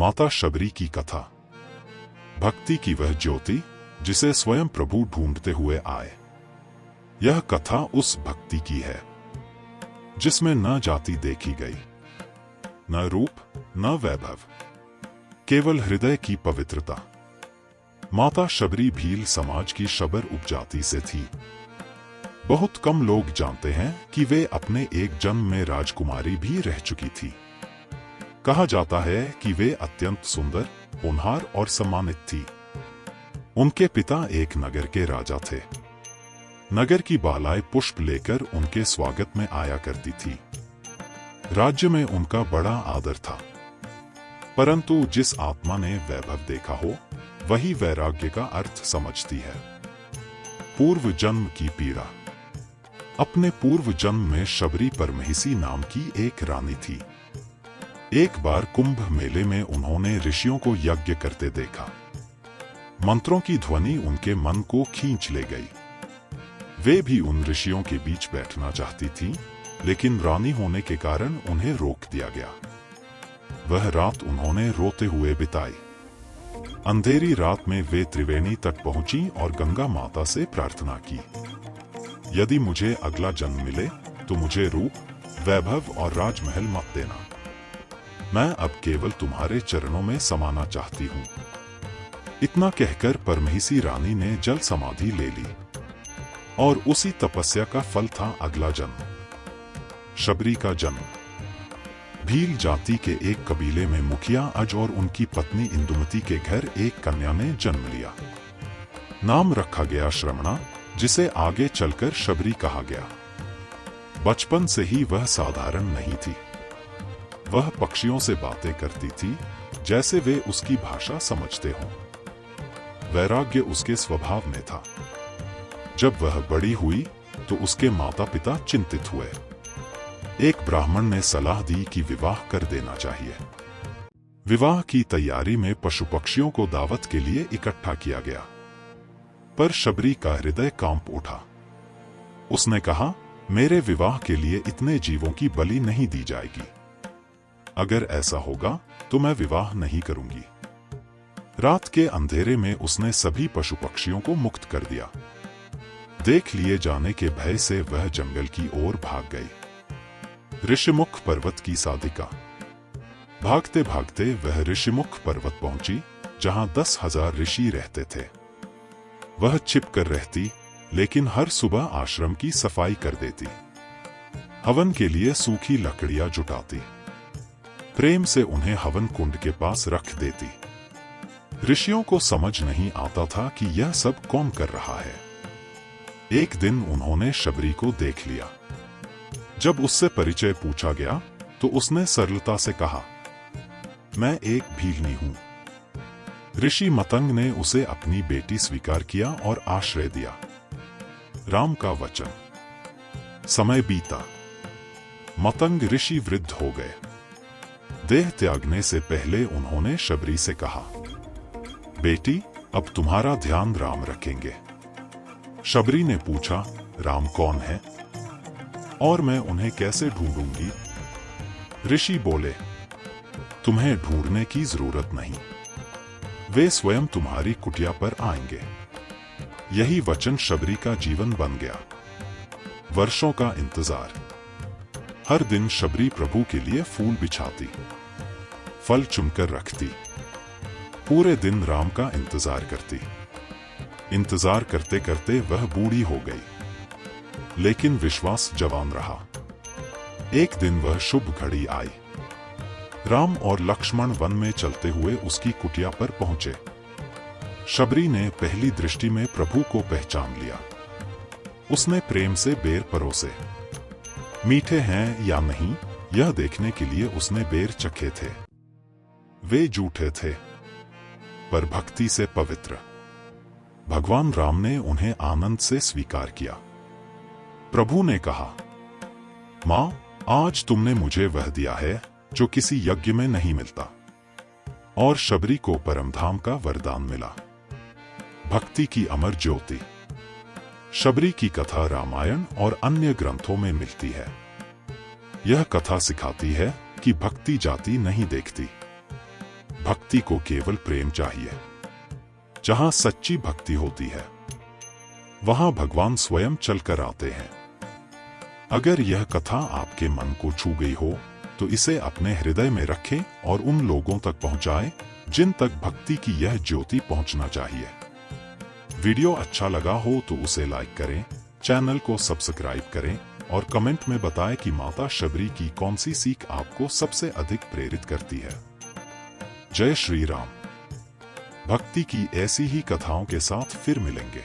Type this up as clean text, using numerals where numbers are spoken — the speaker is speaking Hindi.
माता शबरी की कथा। भक्ति की वह ज्योति जिसे स्वयं प्रभु ढूंढते हुए आए। यह कथा उस भक्ति की है जिसमें न जाति देखी गई, न रूप, न वैभव, केवल हृदय की पवित्रता। माता शबरी भील समाज की शबर उपजाति से थी। बहुत कम लोग जानते हैं कि वे अपने एक जन्म में राजकुमारी भी रह चुकी थी। कहा जाता है कि वे अत्यंत सुंदर, होनहार और सम्मानित थी। उनके पिता एक नगर के राजा थे। नगर की बालाएं पुष्प लेकर उनके स्वागत में आया करती थी। राज्य में उनका बड़ा आदर था। परंतु जिस आत्मा ने वैभव देखा हो, वही वैराग्य का अर्थ समझती है। पूर्व जन्म की पीड़ा। अपने पूर्व जन्म में शबरी परमहिसी नाम की एक रानी थी। एक बार कुंभ मेले में उन्होंने ऋषियों को यज्ञ करते देखा। मंत्रों की ध्वनि उनके मन को खींच ले गई। वे भी उन ऋषियों के बीच बैठना चाहती थी, लेकिन रानी होने के कारण उन्हें रोक दिया गया। वह रात उन्होंने रोते हुए बिताई। अंधेरी रात में वे त्रिवेणी तक पहुंची और गंगा माता से प्रार्थना की, यदि मुझे अगला जन्म मिले तो मुझे रूप, वैभव और राजमहल मत देना। मैं अब केवल तुम्हारे चरणों में समाना चाहती हूँ। इतना कहकर परमहिसी रानी ने जल समाधि ले ली और उसी तपस्या का फल था अगला जन्म, शबरी का जन्म। भील जाति के एक कबीले में मुखिया अज और उनकी पत्नी इंदुमती के घर एक कन्या ने जन्म लिया। नाम रखा गया श्रवणा, जिसे आगे चलकर शबरी कहा गया। बचपन से ही वह साधारण नहीं थी। वह पक्षियों से बातें करती थी जैसे वे उसकी भाषा समझते हों। वैराग्य उसके स्वभाव में था। जब वह बड़ी हुई तो उसके माता पिता चिंतित हुए। एक ब्राह्मण ने सलाह दी कि विवाह कर देना चाहिए। विवाह की तैयारी में पशु पक्षियों को दावत के लिए इकट्ठा किया गया, पर शबरी का हृदय कांप उठा। उसने कहा, मेरे विवाह के लिए इतने जीवों की बलि नहीं दी जाएगी। अगर ऐसा होगा तो मैं विवाह नहीं करूंगी। रात के अंधेरे में उसने सभी पशु पक्षियों को मुक्त कर दिया। देख लिए जाने के भय से वह जंगल की ओर भाग गई। ऋषिमुख पर्वत की साधिका। भागते भागते वह ऋषिमुख पर्वत पहुंची, जहां 10,000 ऋषि रहते थे। वह छिप कर रहती, लेकिन हर सुबह आश्रम की सफाई कर देती। हवन के लिए सूखी लकड़ियां जुटाती। प्रेम से उन्हें हवन कुंड के पास रख देती। ऋषियों को समझ नहीं आता था कि यह सब कौन कर रहा है। एक दिन उन्होंने शबरी को देख लिया। जब उससे परिचय पूछा गया तो उसने सरलता से कहा, मैं एक भीलनी हूं। ऋषि मतंग ने उसे अपनी बेटी स्वीकार किया और आश्रय दिया। राम का वचन। समय बीता। मतंग ऋषि वृद्ध हो गए। देह त्यागने से पहले उन्होंने शबरी से कहा, बेटी, अब तुम्हारा ध्यान राम रखेंगे। शबरी ने पूछा, राम कौन है और मैं उन्हें कैसे ढूंढूंगी? ऋषि बोले, तुम्हें ढूंढने की जरूरत नहीं, वे स्वयं तुम्हारी कुटिया पर आएंगे। यही वचन शबरी का जीवन बन गया। वर्षों का इंतजार। हर दिन शबरी प्रभु के लिए फूल बिछाती, फल चुनकर रखती। पूरे दिन राम का इंतजार करती। इंतजार करते करते वह बूढ़ी हो गई, लेकिन विश्वास जवान रहा। एक दिन वह शुभ घड़ी आई। राम और लक्ष्मण वन में चलते हुए उसकी कुटिया पर पहुंचे। शबरी ने पहली दृष्टि में प्रभु को पहचान लिया। उसने प्रेम से बेर परोसे। मीठे हैं या नहीं, यह देखने के लिए उसने बेर चखे थे। वे जूठे थे, पर भक्ति से पवित्र। भगवान राम ने उन्हें आनंद से स्वीकार किया। प्रभु ने कहा, मां, आज तुमने मुझे वह दिया है जो किसी यज्ञ में नहीं मिलता। और शबरी को परमधाम का वरदान मिला। भक्ति की अमर ज्योति। शबरी की कथा रामायण और अन्य ग्रंथों में मिलती है। यह कथा सिखाती है कि भक्ति जाति नहीं देखती। भक्ति को केवल प्रेम चाहिए। जहां सच्ची भक्ति होती है वहां भगवान स्वयं चलकर आते हैं। अगर यह कथा आपके मन को छू गई हो तो इसे अपने हृदय में रखें और उन लोगों तक पहुंचाएं जिन तक भक्ति की यह ज्योति पहुंचना चाहिए। वीडियो अच्छा लगा हो तो उसे लाइक करें, चैनल को सब्सक्राइब करें और कमेंट में बताएं कि माता शबरी की कौन सी सीख आपको सबसे अधिक प्रेरित करती है। जय श्री राम। भक्ति की ऐसी ही कथाओं के साथ फिर मिलेंगे।